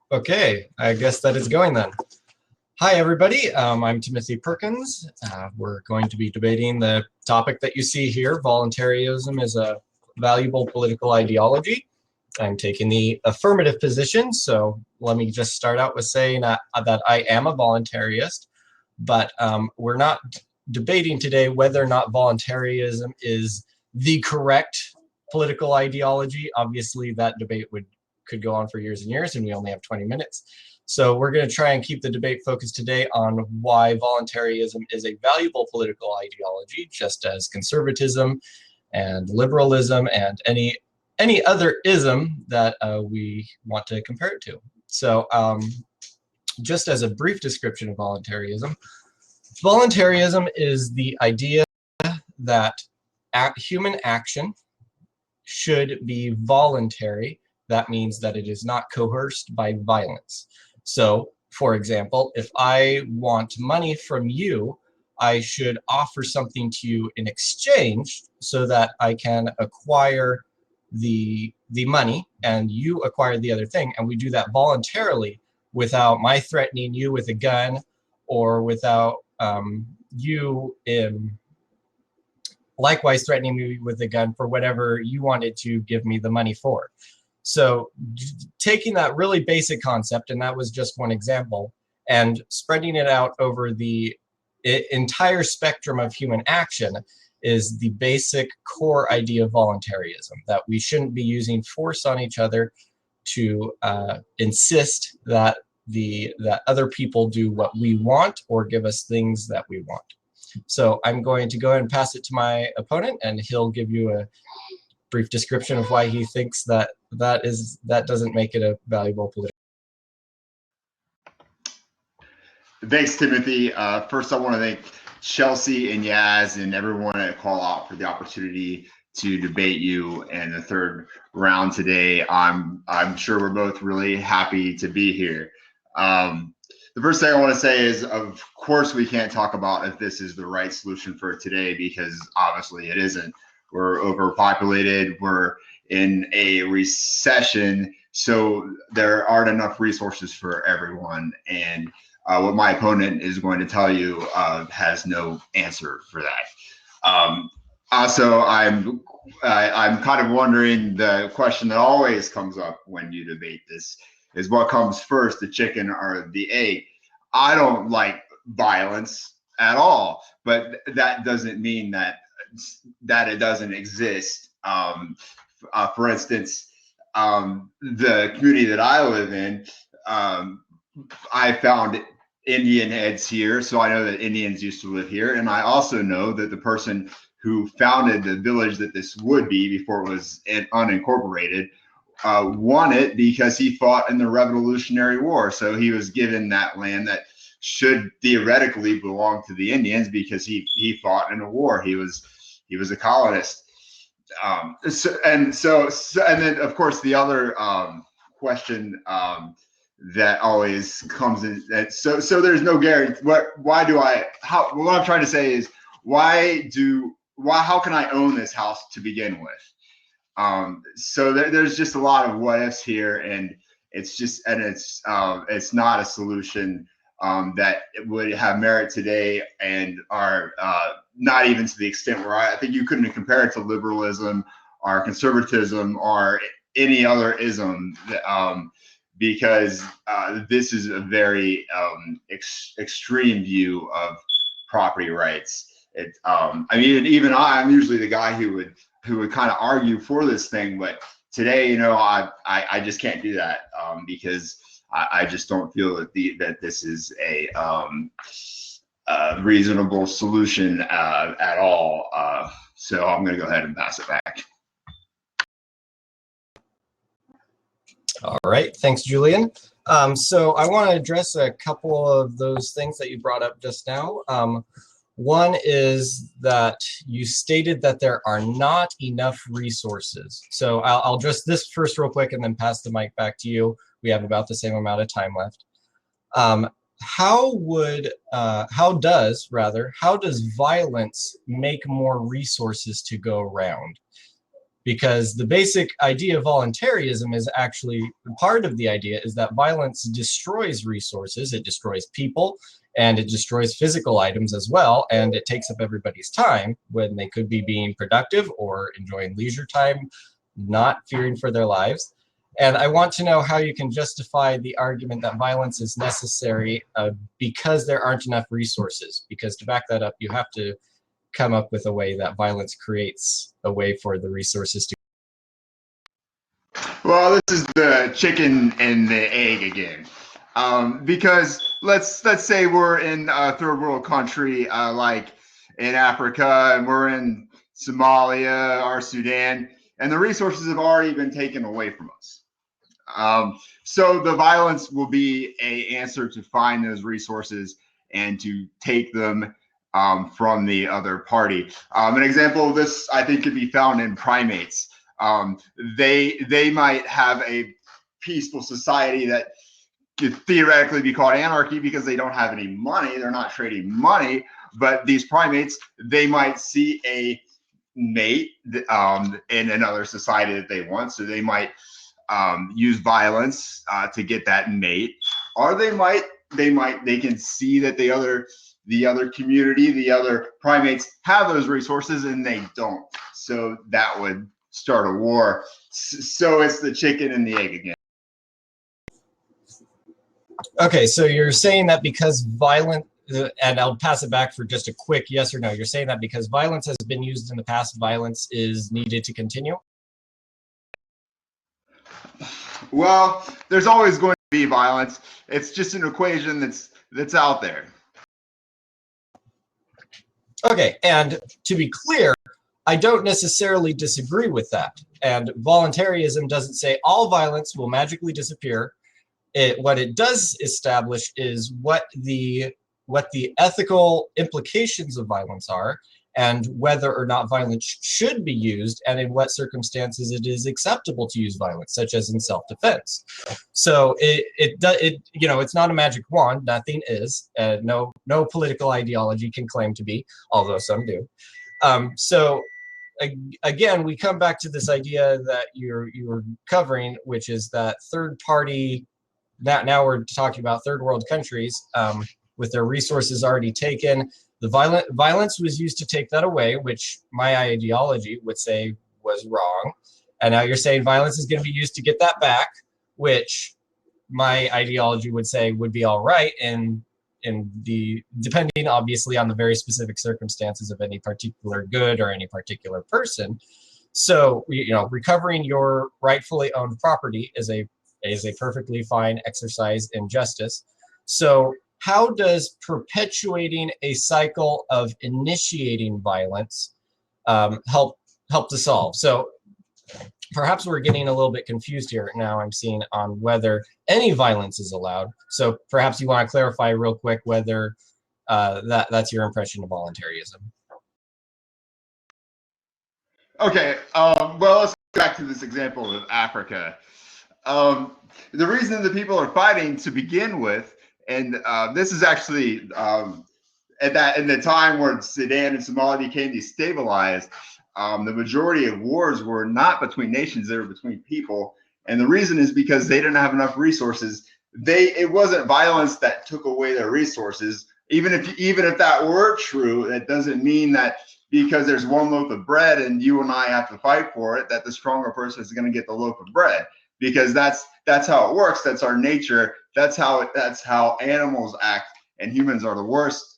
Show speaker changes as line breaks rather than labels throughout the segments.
Okay, I guess that is going then. Hi, everybody. I'm Timothy Perkins. We're going to be debating the topic that you see here. Voluntarism is a valuable political ideology. I'm taking the affirmative position, so let me just start out with saying that I am a voluntarist, but we're not debating today whether or not voluntarism is the correct political ideology. Obviously, that debate could go on for years and years, and we only have 20 minutes. So we're going to try and keep the debate focused today on why voluntarism is a valuable political ideology, just as conservatism and liberalism and any other ism that we want to compare it to. So just as a brief description of voluntarism, voluntarism is the idea that human action should be voluntary. That means that it is not coerced by violence. So, for example, if I want money from you, I should offer something to you in exchange so that I can acquire the money and you acquire the other thing. And we do that voluntarily without my threatening you with a gun or without you likewise threatening me with a gun for whatever you wanted to give me the money for. So taking that really basic concept, and that was just one example, and spreading it out over the entire spectrum of human action is the basic core idea of voluntarism, that we shouldn't be using force on each other to insist that that other people do what we want or give us things that we want. So I'm going to go ahead and pass it to my opponent, and he'll give you a brief description of why he thinks that doesn't make it a valuable political.
Thanks, Timothy. First, I want to thank Chelsea and Yaz and everyone at QallOut for the opportunity to debate you in the third round today. I'm sure we're both really happy to be here. The first thing I want to say is, of course, we can't talk about if this is the right solution for today, because obviously it isn't. We're overpopulated. We're in a recession, so there aren't enough resources for everyone. And what my opponent is going to tell you has no answer for that. Also, I'm kind of wondering, the question that always comes up when you debate this is, what comes first, the chicken or the egg? I don't like violence at all, but that doesn't mean that it doesn't exist. For instance, the community that I live in, I found Indian heads here, so I know that Indians used to live here, and I also know that the person who founded the village that this would be before it was unincorporated won it because he fought in the Revolutionary War. So he was given that land that should theoretically belong to the Indians because he fought in a war. He was a colonist. And then of course the other question that always comes in, that so there's no guarantee. What I'm trying to say is, how can I own this house to begin with? So there's just a lot of what ifs here, and it's not a solution that would have merit today, and are not even to the extent where I think you couldn't compare it to liberalism or conservatism or any other ism, because this is a very extreme view of property rights. I mean, even I'm usually the guy who would kind of argue for this thing, but today, I just can't do that because I just don't feel that this is a reasonable solution at all. So I'm going to go ahead and pass it back.
All right, thanks, Julian. So I want to address a couple of those things that you brought up just now. One is that you stated that there are not enough resources. So I'll address this first real quick and then pass the mic back to you. We have about the same amount of time left. How does violence make more resources to go around? because the basic idea of voluntarism is actually, part of the idea is that violence destroys resources, it destroys people, and it destroys physical items as well, and it takes up everybody's time when they could be being productive or enjoying leisure time, not fearing for their lives. And I want to know how you can justify the argument that violence is necessary because there aren't enough resources. Because to back that up, you have to come up with a way that violence creates a way for the resources to.
Well, this is the chicken and the egg again. Because let's say we're in a third world country like in Africa, and we're in Somalia or Sudan, and the resources have already been taken away from us. So the violence will be an answer to find those resources and to take them from the other party. An example of this, I think, could be found in primates. They might have a peaceful society that could theoretically be called anarchy because they don't have any money. They're not trading money. But these primates, they might see a mate in another society that they want. So they might use violence to get that mate, or they can see that the other community, the other primates have those resources and they don't. So that would start a war. So it's the chicken and the egg again.
Okay, so you're saying that because violence, and I'll pass it back for just a quick yes or no. You're saying that because violence has been used in the past, violence is needed to continue?
Well, there's always going to be violence. It's just an equation that's out there.
Okay, and to be clear, I don't necessarily disagree with that. And voluntarism doesn't say all violence will magically disappear. What it does establish is what the ethical implications of violence are, and whether or not violence should be used, and in what circumstances it is acceptable to use violence, such as in self-defense. So it's not a magic wand. Nothing is. No political ideology can claim to be, although some do. So again, we come back to this idea that you're covering, which is that third party. Now we're talking about third world countries with their resources already taken. The violence was used to take that away, which my ideology would say was wrong. And now you're saying violence is going to be used to get that back, which my ideology would say would be all right, and depending obviously on the very specific circumstances of any particular good or any particular person. So recovering your rightfully owned property is a perfectly fine exercise in justice. So how does perpetuating a cycle of initiating violence help to solve? So perhaps we're getting a little bit confused here now, I'm seeing, on whether any violence is allowed. So perhaps you want to clarify real quick whether that's your impression of voluntarism.
Okay, well, let's go back to this example of Africa. The reason the people are fighting to begin with, and this is actually in the time where Sudan and Somalia became destabilized, the majority of wars were not between nations; they were between people. And the reason is because they didn't have enough resources. It wasn't violence that took away their resources. Even if that were true, that doesn't mean that because there's one loaf of bread and you and I have to fight for it, that the stronger person is going to get the loaf of bread. Because that's how it works. That's our nature. That's how animals act, and humans are the worst.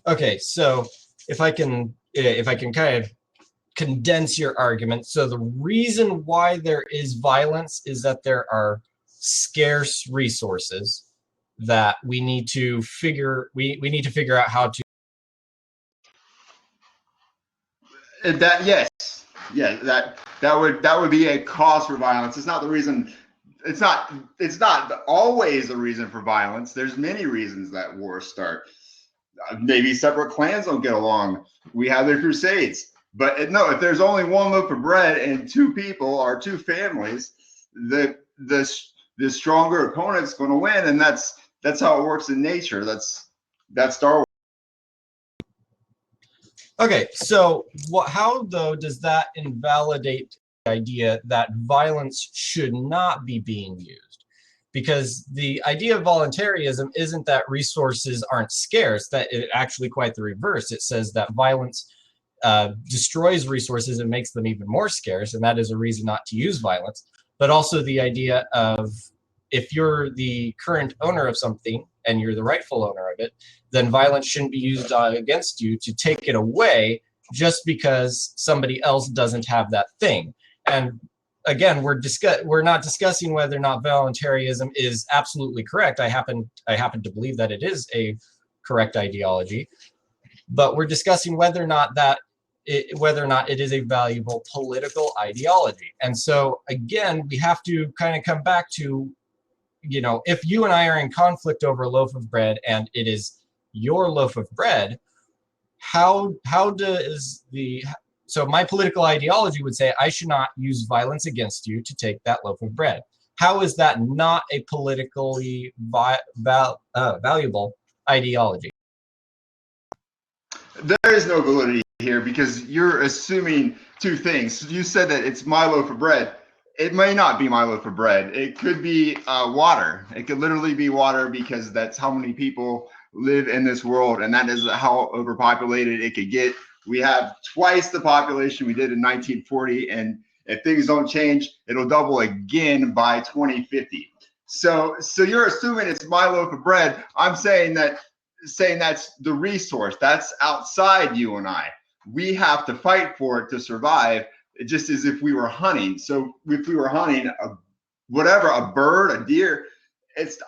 Okay, so if I can kind of condense your argument. So the reason why there is violence is that there are scarce resources that we need to figure out how to.
That would be a cause for violence. It's not the reason. It's not always the reason for violence. There's many reasons that wars start. Maybe separate clans don't get along. We have the Crusades. But no, if there's only one loaf of bread and two people or two families, the stronger opponent's going to win, and that's how it works in nature. That's Star Wars.
Okay, so how though does that invalidate the idea that violence should not be being used? Because the idea of voluntarism isn't that resources aren't scarce, that it actually quite the reverse. It says that violence destroys resources and makes them even more scarce, and that is a reason not to use violence. But also the idea of if you're the current owner of something and you're the rightful owner of it, then violence shouldn't be used against you to take it away just because somebody else doesn't have that thing. And again, we're not discussing whether or not voluntarism is absolutely correct. I happen to believe that it is a correct ideology, but we're discussing whether or not it is a valuable political ideology. And so again, we have to kind of come back to, if you and I are in conflict over a loaf of bread and it is your loaf of bread, so my political ideology would say I should not use violence against you to take that loaf of bread. How is that not a politically valuable ideology?
There is no validity here because you're assuming two things. You said that it's my loaf of bread. It may not be my loaf of bread. It could be water. It could literally be water because that's how many people live in this world, and that is how overpopulated it could get. We have twice the population we did in 1940, and if things don't change, it'll double again by 2050. So you're assuming it's my loaf of bread. I'm saying that's the resource that's outside you and I. We have to fight for it to survive, just as if we were hunting. So if we were hunting a bird, a deer,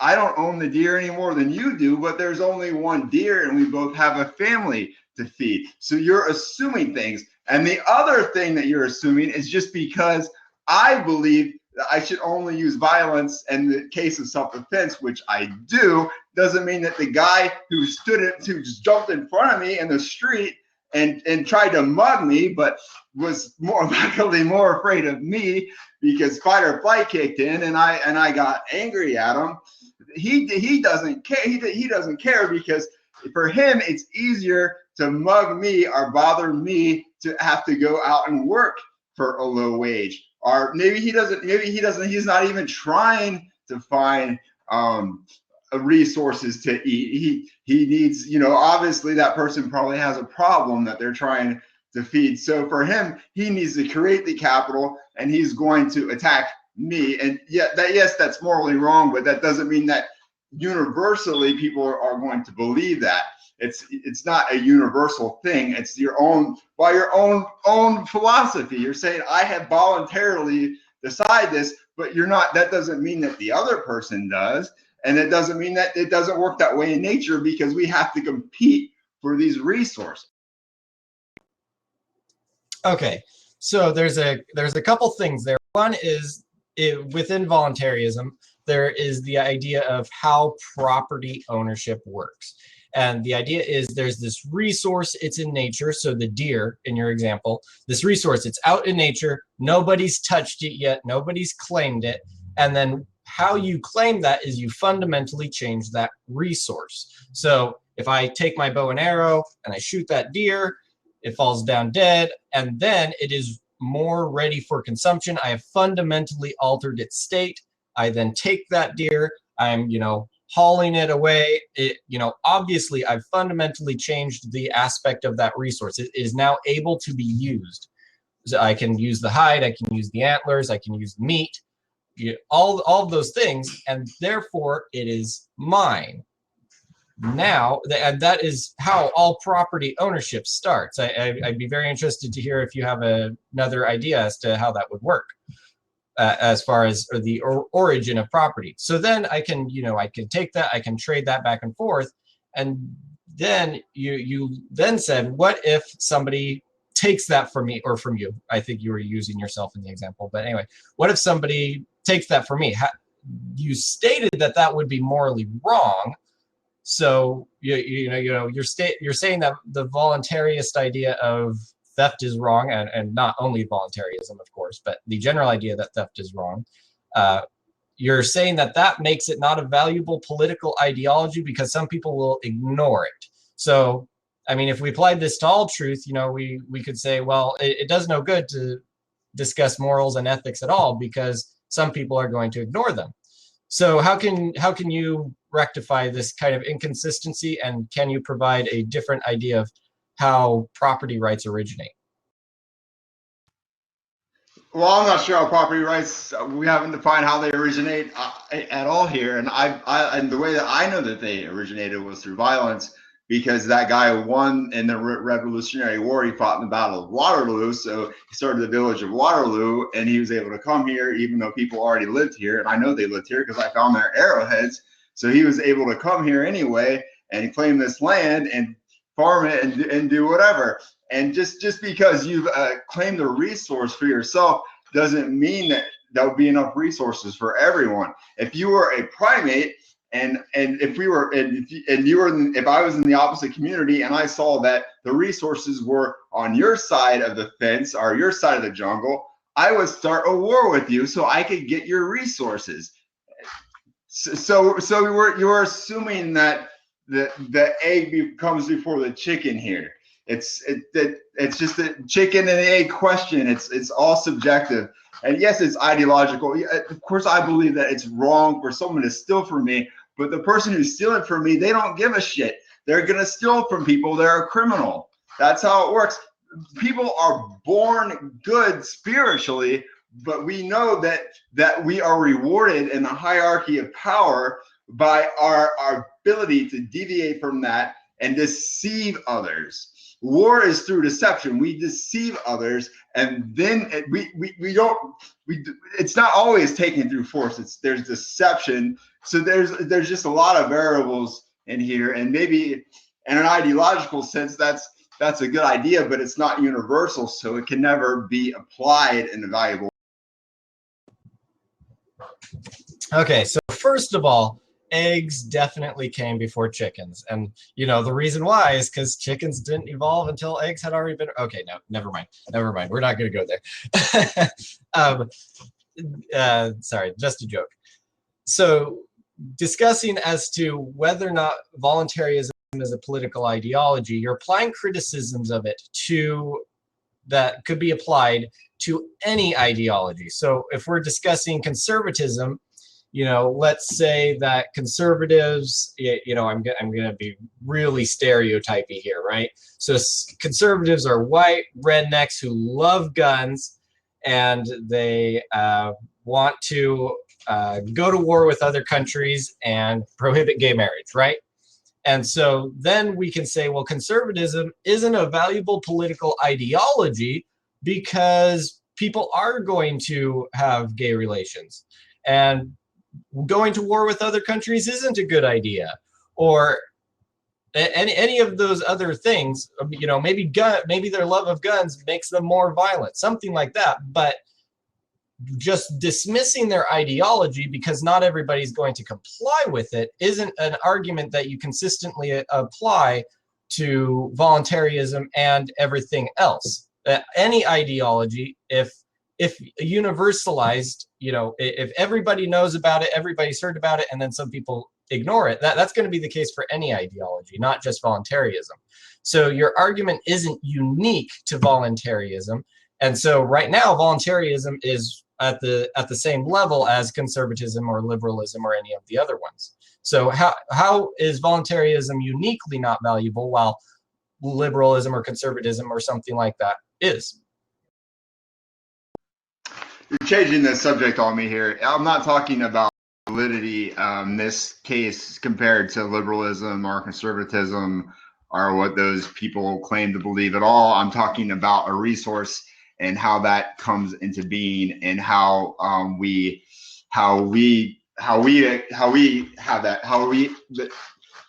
I don't own the deer any more than you do, but there's only one deer and we both have a family to feed. So you're assuming things. And the other thing that you're assuming is just because I believe that I should only use violence in the case of self-defense, which I do, doesn't mean that the guy who just jumped in front of me in the street and tried to mug me, but was luckily more afraid of me because fight or flight kicked in, and I got angry at him. He doesn't care. He doesn't care because for him it's easier to mug me or bother me to have to go out and work for a low wage. Or maybe he doesn't. He's not even trying to find resources to eat. He needs, obviously that person probably has a problem that they're trying to feed. So for him, he needs to create the capital, and he's going to attack me. And yes, that's morally wrong, but that doesn't mean that universally people are going to believe that. It's not a universal thing. It's your own philosophy. You're saying I have voluntarily decided this, but you're not. That doesn't mean that the other person does, and it doesn't mean that it doesn't work that way in nature because we have to compete for these resources.
Okay, so there's a couple things there. One is within voluntarism, there is the idea of how property ownership works. And the idea is there's this resource, it's in nature. So the deer, in your example, this resource, it's out in nature. Nobody's touched it yet. Nobody's claimed it. And then how you claim that is you fundamentally change that resource. So if I take my bow and arrow and I shoot that deer, it falls down dead, and then it is more ready for consumption. I have fundamentally altered its state. I then take that deer, I'm, hauling it away. Obviously I've fundamentally changed the aspect of that resource. It is now able to be used. So I can use the hide, I can use the antlers, I can use the meat, all of those things, and therefore it is mine. Now, and that is how all property ownership starts. I'd be very interested to hear if you have another idea as to how that would work. As far as the origin of property. So then I can take that, I can trade that back and forth. And then you then said, what if somebody takes that from me or from you? I think you were using yourself in the example, but anyway, what if somebody takes that from me? You stated that would be morally wrong. So you're saying that the voluntarist idea of theft is wrong, and not only voluntarism, of course, but the general idea that theft is wrong. You're saying that makes it not a valuable political ideology because some people will ignore it. So I mean, if we applied this to all truth, we could say, well, it does no good to discuss morals and ethics at all because some people are going to ignore them. So how can you rectify this kind of inconsistency, and can you provide a different idea of how property rights originate?
Well, I'm not sure how property rights, we haven't defined how they originate at all here. And and the way that I know that they originated was through violence, because that guy won in the Revolutionary War. He fought in the Battle of Waterloo. So he started the village of Waterloo, and he was able to come here, even though people already lived here. And I know they lived here because I found their arrowheads. So he was able to come here anyway and claim this land and farm it and do whatever. And just because you've claimed a resource for yourself doesn't mean that there'll be enough resources for everyone. If you were a primate, and if we were, and you were, if I was in the opposite community and I saw that the resources were on your side of the fence or your side of the jungle, I would start a war with you so I could get your resources. So you're assuming that the egg comes before the chicken here. It's just a chicken and egg question. It's all subjective. And yes, it's ideological. Of course, I believe that it's wrong for someone to steal from me, but the person who's stealing from me, they don't give a shit. They're gonna steal from people. They're a criminal. That's how it works. People are born good spiritually, but we know that we are rewarded in the hierarchy of power by our ability to deviate from that and deceive others. War is through deception. We deceive others, and then it's not always taken through force. There's deception. So there's just a lot of variables in here, and maybe in an ideological sense that's a good idea, but it's not universal, so it can never be applied in a valuable.
Okay, so first of all, eggs definitely came before chickens. And, the reason why is because chickens didn't evolve until eggs had already been. Okay, no, never mind. We're not going to go there. Sorry, just a joke. So discussing as to whether or not voluntarism is a political ideology, you're applying criticisms of it that could be applied to any ideology. So if we're discussing conservatism, let's say that conservatives, I'm going to be really stereotypy here, right? So conservatives are white rednecks who love guns, and they want to go to war with other countries and prohibit gay marriage, right? And so then we can say, well, conservatism isn't a valuable political ideology because people are going to have gay relations. And going to war with other countries isn't a good idea, or any of those other things. Maybe their love of guns makes them more violent, something like that. But just dismissing their ideology because not everybody's going to comply with it isn't an argument that you consistently apply to voluntarism and everything else. Any ideology, if universalized, if everybody knows about it, everybody's heard about it, and then some people ignore it, that's going to be the case for any ideology, not just voluntarism. So your argument isn't unique to voluntarism. And so right now, voluntarism is at the same level as conservatism or liberalism or any of the other ones. So how is voluntarism uniquely not valuable while liberalism or conservatism or something like that is?
You're changing the subject on me here. I'm not talking about validity in this case compared to liberalism or conservatism or what those people claim to believe at all. I'm talking about a resource and how that comes into being, and how we have that,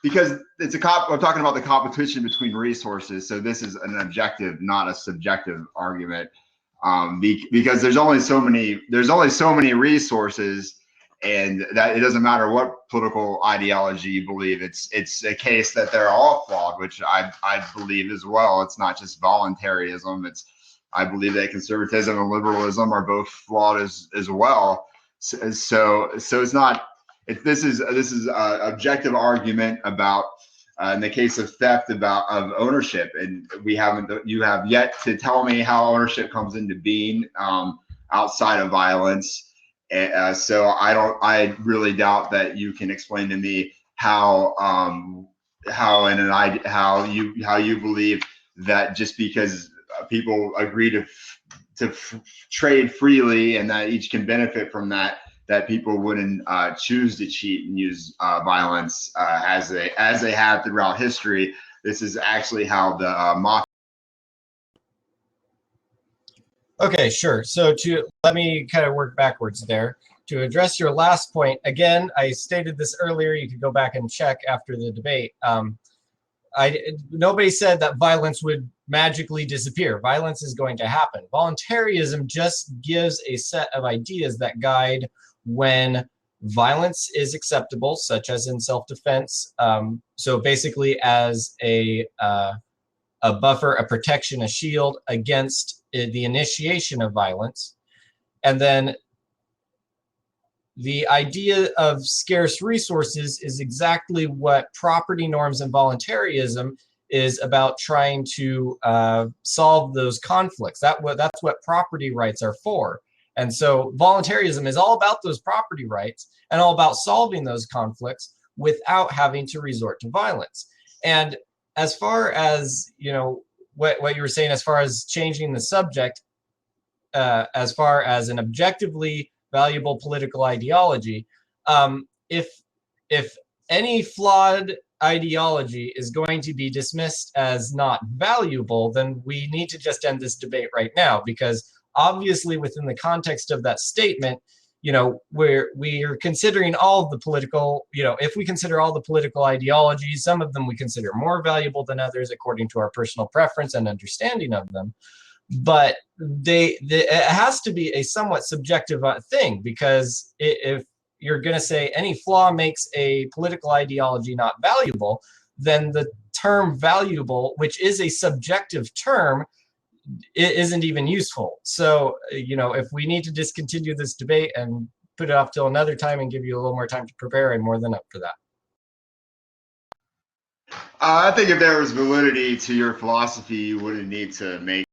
because we're talking about the competition between resources. So this is an objective, not a subjective argument, because there's only so many resources, and that it doesn't matter what political ideology you believe. It's a case that they're all flawed, which I believe as well. It's not just voluntarism. I believe that conservatism and liberalism are both flawed as well. So it's not. This is an objective argument about in the case of theft of ownership, and you have yet to tell me how ownership comes into being outside of violence. So I really doubt that you can explain to me how you believe that just because people agree to trade freely and that each can benefit from that people wouldn't choose to cheat and use violence as they have throughout history. This is actually how the mafia.
Okay, sure. So let me kind of work backwards there. To address your last point, again, I stated this earlier. You could go back and check after the debate. Nobody said that violence would magically disappear. Violence is going to happen. Voluntarism just gives a set of ideas that guide when violence is acceptable, such as in self-defense. So basically as a buffer, a protection, a shield against the initiation of violence. And then the idea of scarce resources is exactly what property norms and voluntarism is about, trying to solve those conflicts. That's what property rights are for. And so voluntarism is all about those property rights and all about solving those conflicts without having to resort to violence. And as far as, what you were saying, as far as changing the subject, as far as an objectively valuable political ideology, if any flawed ideology is going to be dismissed as not valuable, then we need to just end this debate right now, because obviously within the context of that statement, we're considering all of the political, if we consider all the political ideologies, some of them we consider more valuable than others according to our personal preference and understanding of them. But it has to be a somewhat subjective thing, because if you're going to say any flaw makes a political ideology not valuable, then the term valuable, which is a subjective term, it isn't even useful. So, if we need to discontinue this debate and put it off till another time and give you a little more time to prepare, I'm more than up for that.
I think if there was validity to your philosophy, you wouldn't need to make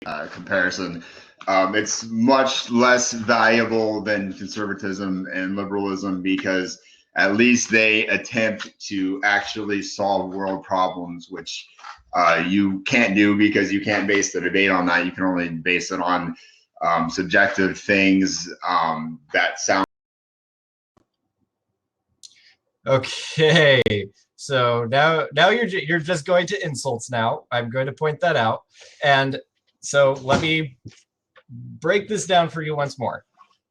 a comparison. It's much less valuable than conservatism and liberalism, because at least they attempt to actually solve world problems, which you can't do, because you can't base the debate on that. You can only base it on subjective things that sound.
Okay, so now you're just going to insults now. I'm going to point that out. And so let me break this down for you once more.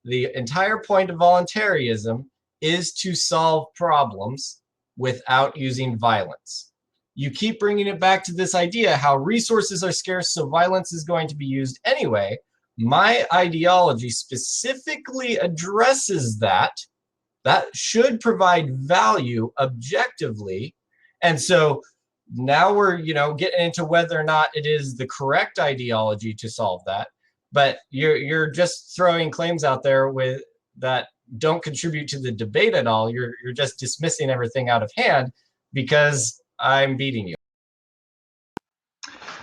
The entire point of voluntarism is to solve problems without using violence. You keep bringing it back to this idea how resources are scarce, so violence is going to be used anyway. My ideology specifically addresses that. That should provide value objectively. And so now we're, getting into whether or not it is the correct ideology to solve that. But you're just throwing claims out there with that don't contribute to the debate at all. You're just dismissing everything out of hand because I'm beating you.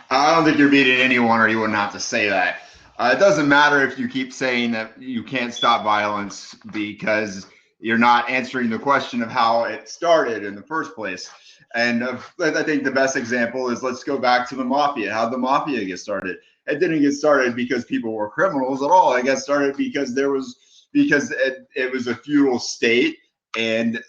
I don't think you're beating anyone, or you wouldn't have to say that. It doesn't matter if you keep saying that you can't stop violence, because you're not answering the question of how it started in the first place. And I think the best example is, let's go back to the mafia. How'd the mafia get started? It didn't get started because people were criminals at all. It got started because it was a feudal state, and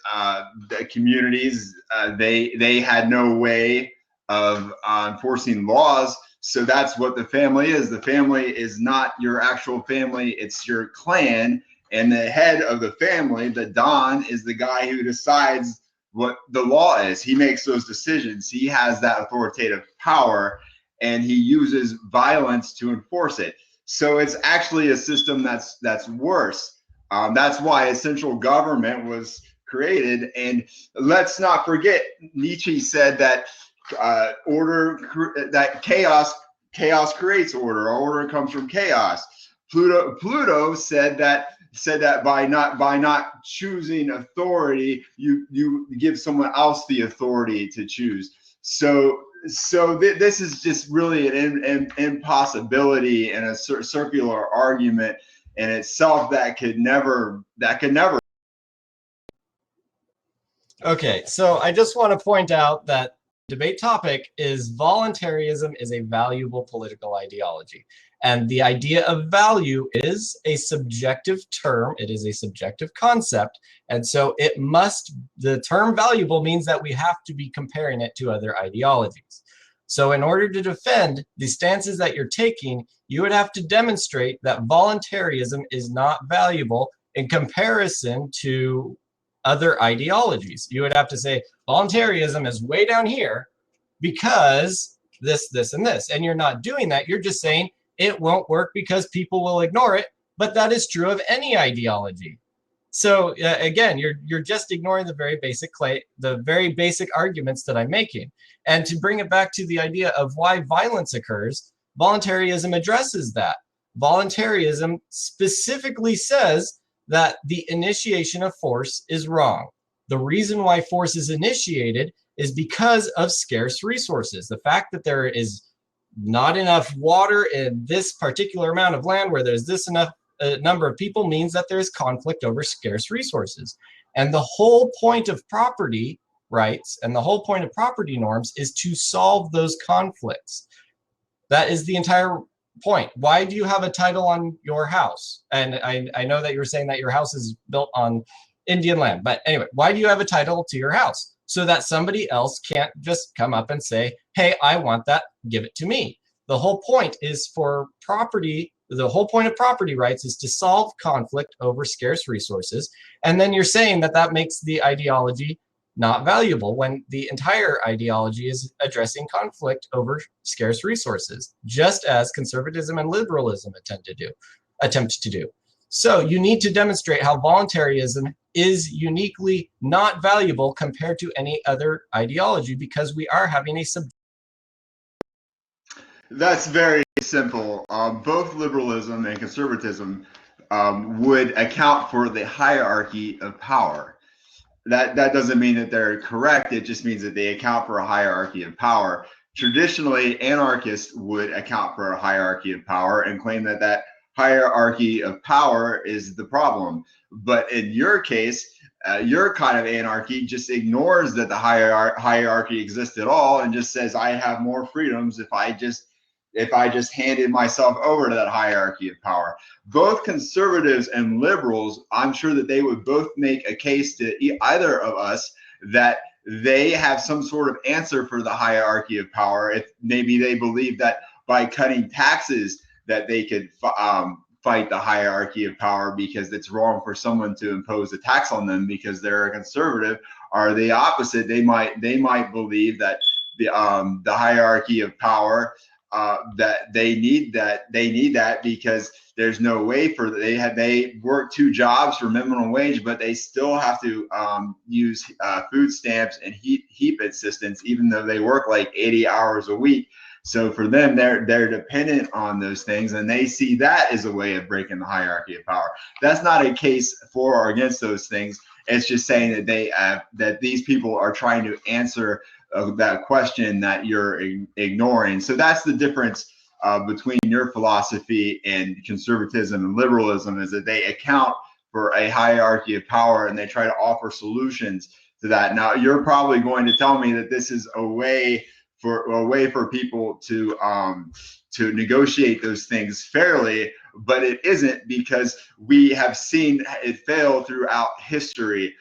the communities, they had no way of enforcing laws. So that's what the family is. The family is not your actual family, it's your clan. And the head of the family, the Don, is the guy who decides what the law is. He makes those decisions. He has that authoritative power, and he uses violence to enforce it. So it's actually a system that's worse. That's why a central government was created. And let's not forget, Nietzsche said that chaos creates order. Order comes from chaos. Pluto said that said that by not choosing authority, you give someone else the authority to choose. This is just really an impossibility and a circular argument in itself that could never.
Okay, so I just want to point out that debate topic is voluntarism is a valuable political ideology. And the idea of value is a subjective term. It is a subjective concept. And so the term valuable means that we have to be comparing it to other ideologies. So in order to defend the stances that you're taking, you would have to demonstrate that voluntarism is not valuable in comparison to other ideologies. You would have to say voluntarism is way down here because this, this, and this. And you're not doing that. You're just saying it won't work because people will ignore it. But that is true of any ideology. So again, you're just ignoring the very basic arguments that I'm making. And to bring it back to the idea of why violence occurs, voluntarism addresses that. Voluntarism specifically says that the initiation of force is wrong. The reason why force is initiated is because of scarce resources. The fact that there is not enough water in this particular amount of land where there's this enough number of people means that there's conflict over scarce resources. And the whole point of property rights and the whole point of property norms is to solve those conflicts. That is the entire point. Why do you have a title on your house? And I know that you're saying that your house is built on Indian land, but anyway, why do you have a title to your house? So that somebody else can't just come up and say, hey, I want that, give it to me. The whole point is for property, the whole point of property rights is to solve conflict over scarce resources. And then you're saying that that makes the ideology not valuable when the entire ideology is addressing conflict over scarce resources, just as conservatism and liberalism attempt to do. So you need to demonstrate how voluntarism is uniquely not valuable compared to any other ideology because we are having a
That's very simple. Both liberalism and conservatism would account for the hierarchy of power. That doesn't mean that they're correct. It just means that they account for a hierarchy of power. Traditionally, anarchists would account for a hierarchy of power and claim that that hierarchy of power is the problem. But in your case, your kind of anarchy just ignores that the hierarchy exists at all and just says, I have more freedoms if I just handed myself over to that hierarchy of power. Both conservatives and liberals, I'm sure that they would both make a case to either of us that they have some sort of answer for the hierarchy of power. If maybe they believe that by cutting taxes that they could fight the hierarchy of power because it's wrong for someone to impose a tax on them because they're a conservative, or the opposite. They might believe that the hierarchy of power, that they need that because there's no way for they work 2 jobs for minimum wage, but they still have to use food stamps and heap assistance even though they work like 80 hours a week. So for them, they're dependent on those things, and they see that as a way of breaking the hierarchy of power. That's not a case for or against those things. It's just saying that that these people are trying to answer that question that you're ignoring. So that's the difference between your philosophy and conservatism and liberalism, is that they account for a hierarchy of power and they try to offer solutions to that. Now, you're probably going to tell me that this is a way for people to negotiate those things fairly, but it isn't, because we have seen it fail throughout history.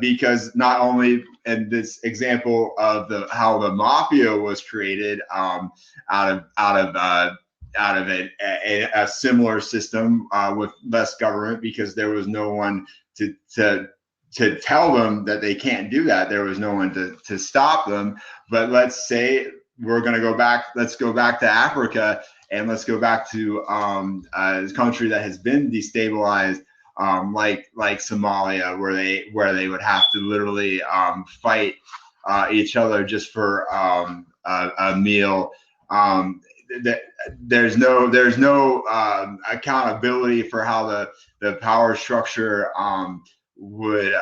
Because not only in this example of how the mafia was created out of a similar system with less government, because there was no one to tell them that they can't do that. There was no one to stop them. But let's say we're going to go back. Let's go back to Africa, and let's go back to a country that has been destabilized, like Somalia, where they would have to literally fight each other just for a meal. that there's no accountability for how the power structure would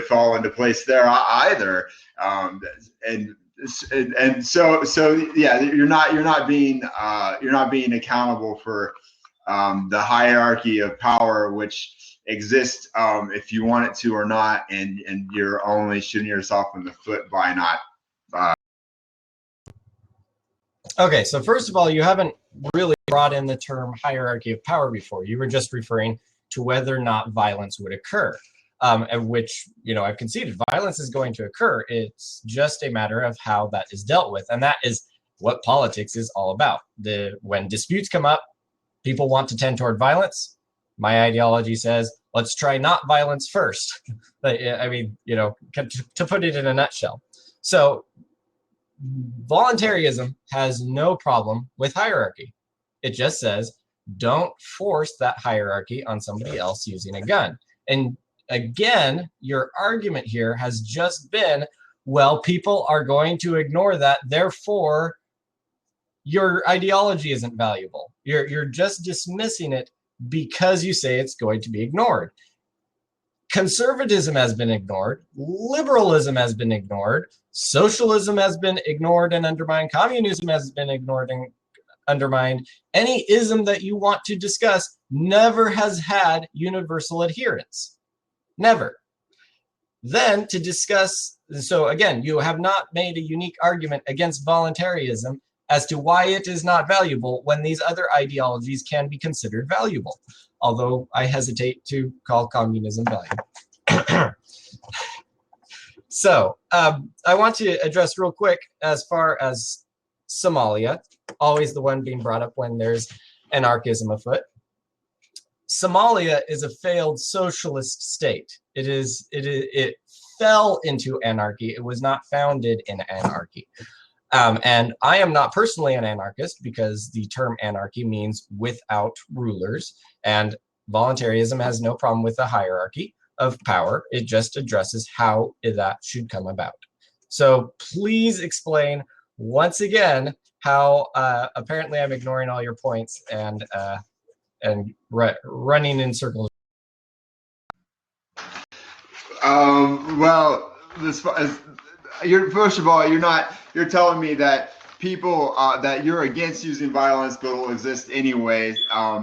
fall into place there either. And so yeah, you're not being accountable for the hierarchy of power which exists, if you want it to or not, and you're only shooting yourself in the foot by not.
Okay, so first of all, you haven't really brought in the term hierarchy of power before. You were just referring to whether or not violence would occur, which, you know, I've conceded violence is going to occur. It's just a matter of how that is dealt with, and that is what politics is all about. When disputes come up, people want to tend toward violence. My ideology says, let's try not violence first. I mean, you know, to put it in a nutshell. So voluntarism has no problem with hierarchy. It just says, don't force that hierarchy on somebody else using a gun. And again, your argument here has just been, well, people are going to ignore that, therefore your ideology isn't valuable. You're just dismissing it because you say it's going to be ignored. Conservatism has been ignored, liberalism has been ignored, socialism has been ignored and undermined, communism has been ignored and undermined. Any ism that you want to discuss never has had universal adherence. Never. Then to discuss, so again, you have not made a unique argument against voluntarism as to why it is not valuable when these other ideologies can be considered valuable, although I hesitate to call communism valuable. So I want to address real quick as far as Somalia, always the one being brought up when there's anarchism afoot. Somalia is a failed socialist state. It fell into anarchy. It was not founded in anarchy. And I am not personally an anarchist because the term anarchy means without rulers, and voluntarism has no problem with the hierarchy of power. It just addresses how that should come about. So please explain once again how apparently I'm ignoring all your points and running in circles.
Well, first of all, you're telling me that people that you're against using violence but will exist anyways.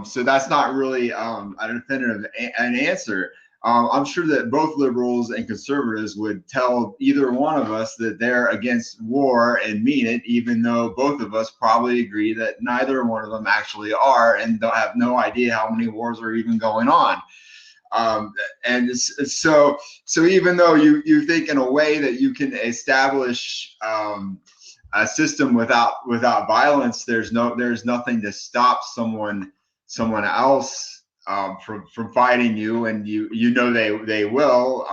So that's not really a definitive an answer. I'm sure that both liberals and conservatives would tell either one of us that they're against war and mean it, even though both of us probably agree that neither one of them actually are and don't have no idea how many wars are even going on. And so even though you think in a way that you can establish a system without violence, there's nothing to stop someone else from fighting you, and you know they will.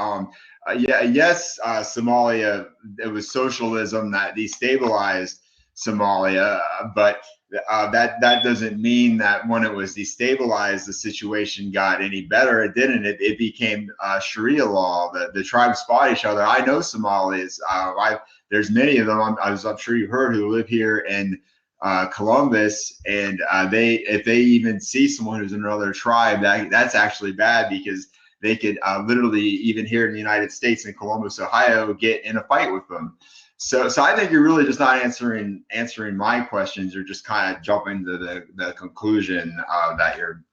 Yes, Somalia, it was socialism that destabilized Somalia, but that doesn't mean that when it was destabilized, the situation got any better. It didn't. It became Sharia law. The tribes fought each other. I know Somalis. There's many of them. I'm sure you heard, who live here in Columbus, and if they even see someone who's in another tribe, that's actually bad, because they could literally, even here in the United States, in Columbus, Ohio, get in a fight with them. So I think you're really just not answering my questions. You're just kind of jumping to the conclusion that you're.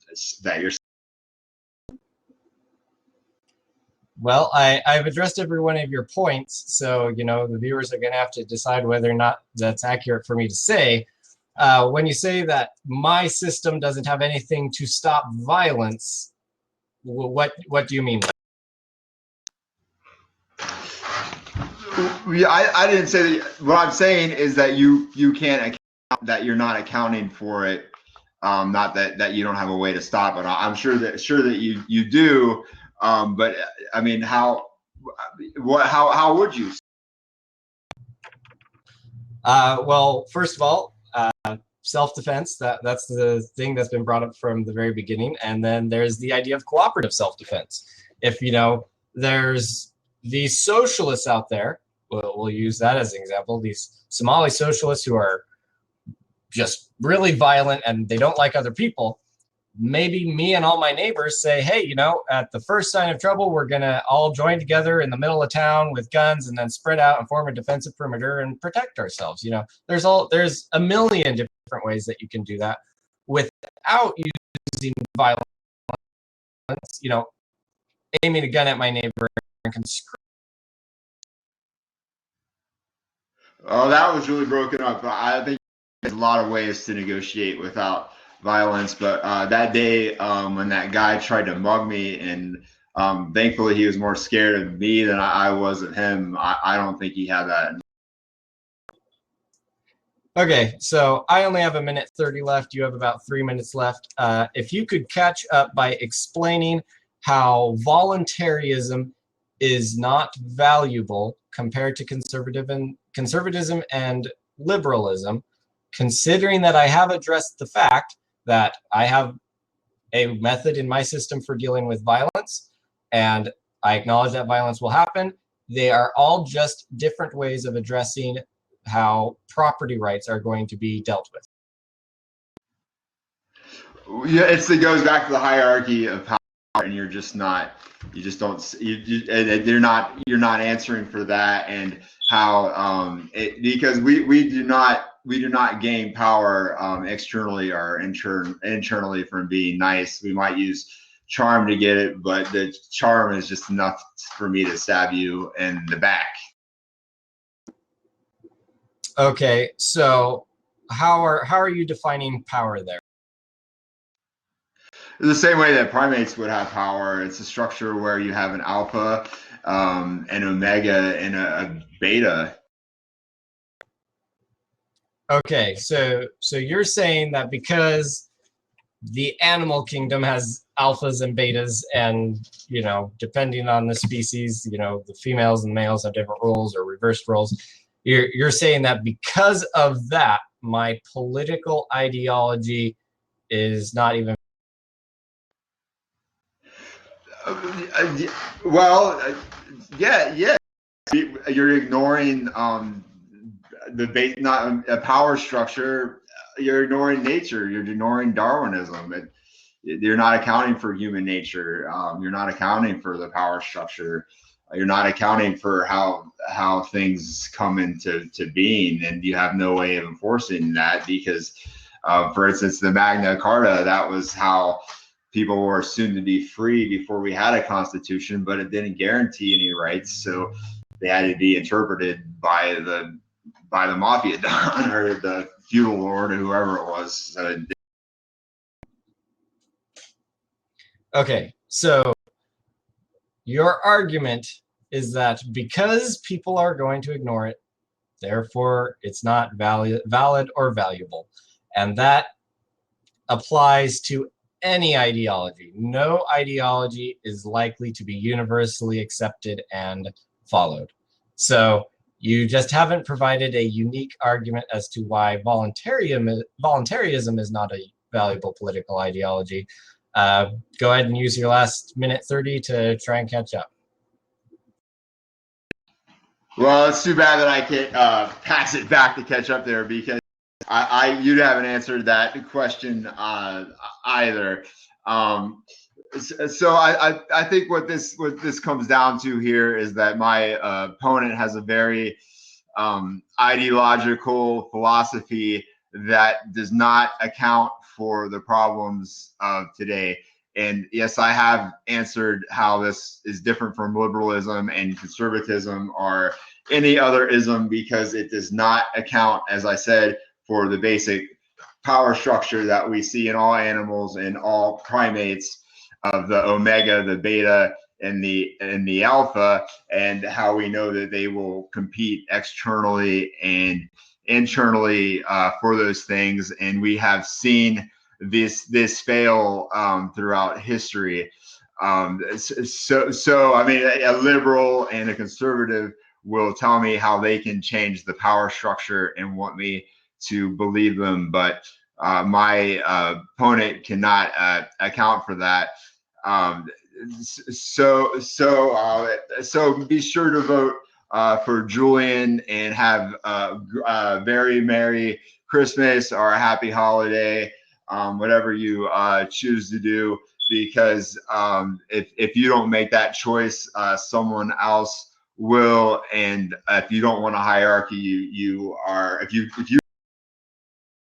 Well, I've addressed every one of your points, so you know the viewers are going to have to decide whether or not that's accurate for me to say. When you say that my system doesn't have anything to stop violence, what do you mean by that?
Yeah, I didn't say that. What I'm saying is that you can't account, that you're not accounting for it. Not that you don't have a way to stop it. I'm sure that you do. But I mean, how would you?
Well, first of all, self-defense. That's the thing that's been brought up from the very beginning, and then there's the idea of cooperative self-defense. If you know, there's these socialists out there. We'll use that as an example. These Somali socialists who are just really violent and they don't like other people, maybe me and all my neighbors say, hey, you know, at the first sign of trouble, we're going to all join together in the middle of town with guns and then spread out and form a defensive perimeter and protect ourselves. You know, there's a million different ways that you can do that without using violence, you know, aiming a gun at my neighbor and conscript.
Oh, that was really broken up. I think there's a lot of ways to negotiate without violence. But that day when that guy tried to mug me, and thankfully he was more scared of me than I was of him, I don't think he had that.
Okay, so I only have 1:30 left. You have about 3 minutes left. If you could catch up by explaining how voluntarism is not valuable compared to conservatism and liberalism, considering that I have addressed the fact that I have a method in my system for dealing with violence, and I acknowledge that violence will happen. They are all just different ways of addressing how property rights are going to be dealt with.
Yeah, it goes back to the hierarchy of power, and you're not answering for that, and how because we do not gain power externally or internally from being nice. We might use charm to get it, but the charm is just enough for me to stab you in the back.
Okay, so how are you defining power there?
The same way that primates would have power. It's a structure where you have an alpha, an omega, and a beta.
Okay, so you're saying that because the animal kingdom has alphas and betas, and you know, depending on the species, you know, the females and males have different roles or reversed roles. You're saying that because of that, my political ideology is not even.
Well, yeah. You're ignoring not a power structure. You're ignoring nature. You're ignoring Darwinism. You're not accounting for human nature. You're not accounting for the power structure. You're not accounting for how things come into being, and you have no way of enforcing that because, for instance, the Magna Carta, that was how people were assumed to be free before we had a constitution, but it didn't guarantee any rights, so they had to be interpreted by the mafia don or the feudal lord or whoever it was. So
Okay, so your argument is that because people are going to ignore it, therefore it's not valid or valuable. And that applies to any ideology. No ideology is likely to be universally accepted and followed. So you just haven't provided a unique argument as to why voluntarism is not a valuable political ideology. Go ahead and use your last 1:30 to try and catch up.
Well, it's too bad that I can't pass it back to catch up there because you haven't answered that question either. So I think what this comes down to here is that my opponent has a very ideological philosophy that does not account for the problems of today. And yes, I have answered how this is different from liberalism and conservatism or any other ism because it does not account, as I said, for the basic power structure that we see in all animals and all primates of the omega, the beta, and the alpha, and how we know that they will compete externally and internally for those things. And we have seen this fail throughout history. So I mean, a liberal and a conservative will tell me how they can change the power structure and want me to believe them, but my opponent cannot account for that. So be sure to vote for Julian and have a very merry Christmas or a happy holiday, whatever you choose to do, because if you don't make that choice, someone else will. And if you don't want a hierarchy, if you